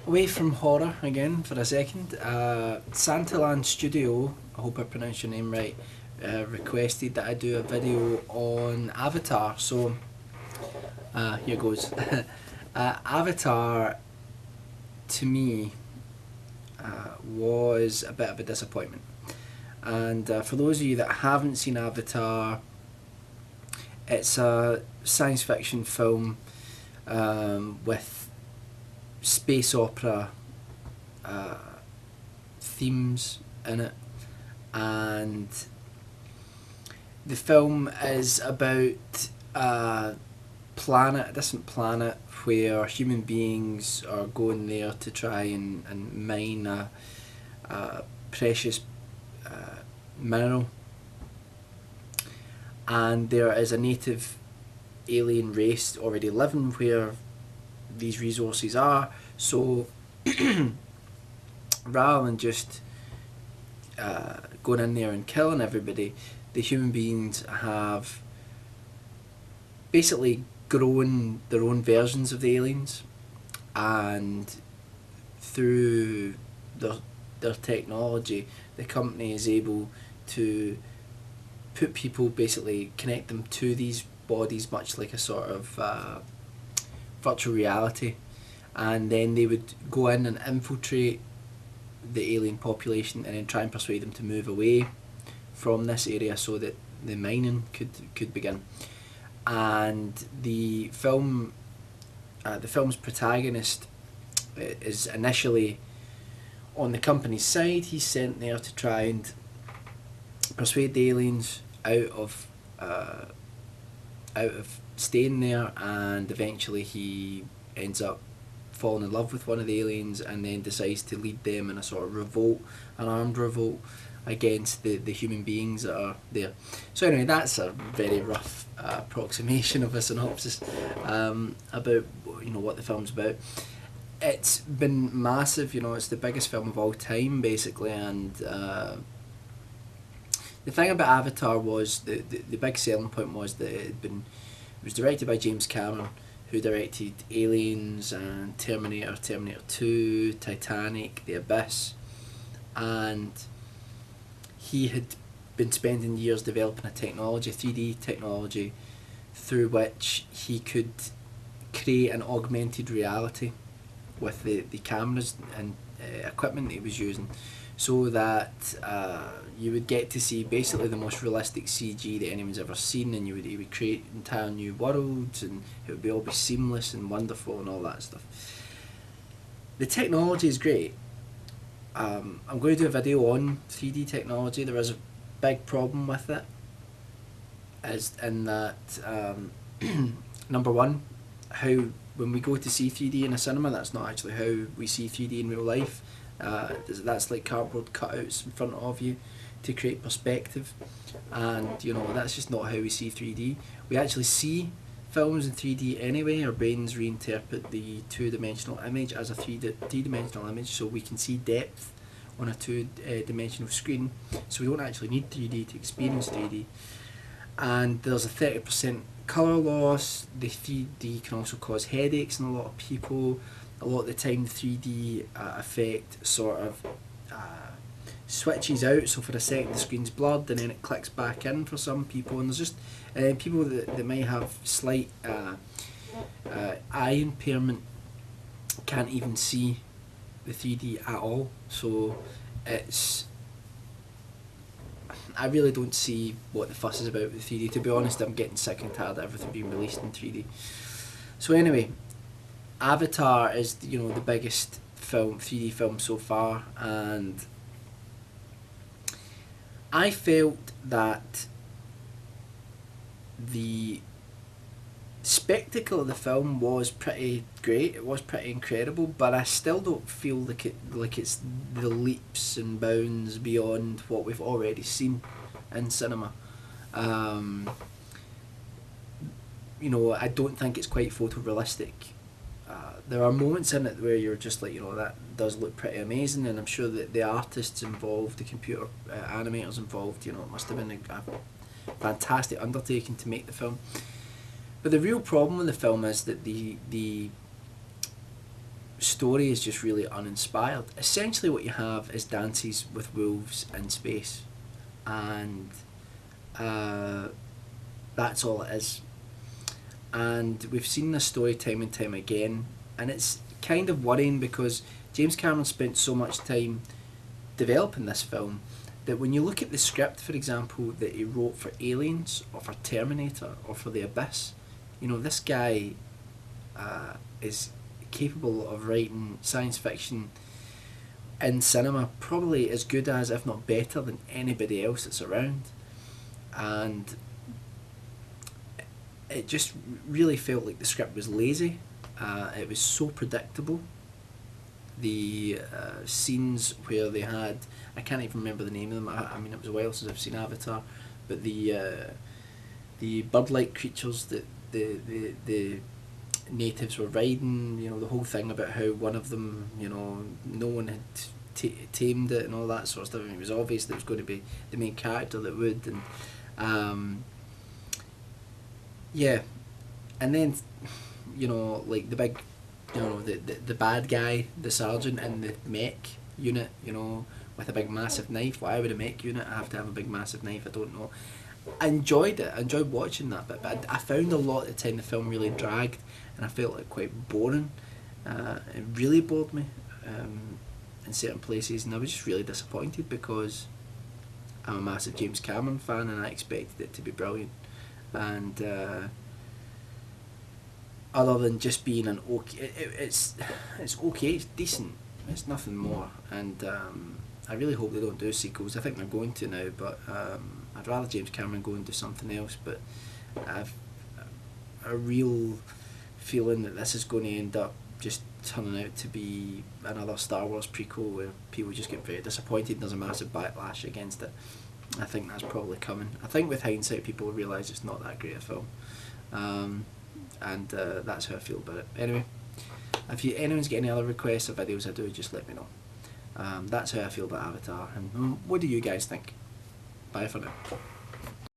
Away from horror again for a second. Santaland Studio, I hope I pronounced your name right, requested that I do a video on Avatar. So here goes. Avatar, to me, was a bit of a disappointment. And for those of you that haven't seen Avatar, it's a science fiction film with space opera uh, themes in it, and the film is about a a distant planet where human beings are going there to try and mine a precious mineral, and there is a native alien race already living where these resources are. So rather than just going in there and killing everybody, the human beings have basically grown their own versions of the aliens, and through their technology, the company is able to put people, basically connect them to these bodies, much like a sort of virtual reality, and then they would go in and infiltrate the alien population and then try and persuade them to move away from this area so that the mining could begin. And the film's protagonist is initially on the company's side. He's sent there to try and persuade the aliens out of staying there, and eventually he ends up falling in love with one of the aliens and then decides to lead them in a sort of revolt, an armed revolt against the human beings that are there. So anyway, that's a very rough approximation of a synopsis about what the film's about. It's been massive, it's the biggest film of all time basically, and the thing about Avatar was the big selling point was that it was directed by James Cameron, who directed Aliens and Terminator 2, Titanic, The Abyss, and he had been spending years developing a technology, 3D technology, through which he could create an augmented reality with the cameras and equipment that he was using, so that you would get to see basically the most realistic CG that anyone's ever seen, and he would create entire new worlds, and it would all be seamless and wonderful and all that stuff. The technology is great. I'm going to do a video on 3D technology. There is a big problem with it, as in that number one, how when we go to see 3D in a cinema, that's not actually how we see 3D in real life. That's like cardboard cutouts in front of you to create perspective, and that's just not how we see 3D. We actually see films in 3D anyway. Our brains reinterpret the two-dimensional image as a three-dimensional image, so we can see depth on a two-dimensional screen. So we don't actually need 3D to experience 3D. And there's a 30% colour loss. The 3D can also cause headaches in a lot of people. A lot of the time the 3D effect sort of switches out, so for a second the screen's blurred and then it clicks back in for some people, and there's just people that might have slight eye impairment can't even see the 3D at all. So I really don't see what the fuss is about with 3D. To be honest, I'm getting sick and tired of everything being released in 3D. So anyway, Avatar is the biggest 3D film so far, and I felt that the spectacle of the film was pretty great. It was pretty incredible, but I still don't feel like it's the leaps and bounds beyond what we've already seen in cinema. I don't think it's quite photorealistic. There are moments in it where you're just like, that does look pretty amazing, and I'm sure that the artists involved, the computer animators involved, it must have been a fantastic undertaking to make the film. But the real problem with the film is that the story is just really uninspired. Essentially, what you have is Dances with Wolves in space, and that's all it is. And we've seen this story time and time again, and it's kind of worrying because James Cameron spent so much time developing this film that when you look at the script, for example, that he wrote for Aliens or for Terminator or for The Abyss, you know, this guy is capable of writing science fiction in cinema probably as good as, if not better than, anybody else that's around. And it just really felt like the script was lazy. It was so predictable. The scenes where they had, I can't even remember the name of them. I mean, it was a while since I've seen Avatar, but the bird-like creatures that the natives were riding, you know, the whole thing about how one of them, you know, no one had tamed it and all that sort of stuff. I mean, it was obvious that it was going to be the main character that would, and yeah, and then, you know, like the big, you know, the bad guy, the sergeant in the mech unit, you know, with a big massive knife. Why would a mech unit have to have a big massive knife? I don't know. I enjoyed it. I enjoyed watching that bit, but I found a lot of the time the film really dragged, and I felt it quite boring. It really bored me in certain places, and I was just really disappointed because I'm a massive James Cameron fan, and I expected it to be brilliant. And other than just being an okay, it's okay, it's decent, it's nothing more. And I really hope they don't do sequels. I think they're going to now, but I'd rather James Cameron go and do something else. But I've a real feeling that this is going to end up just turning out to be another Star Wars prequel where people just get very disappointed and there's a massive backlash against it. I think that's probably coming. I think with hindsight people will realise it's not that great a film. And that's how I feel about it. Anyway, if anyone's got any other requests or videos I do, just let me know. That's how I feel about Avatar, and what do you guys think? Bye for now.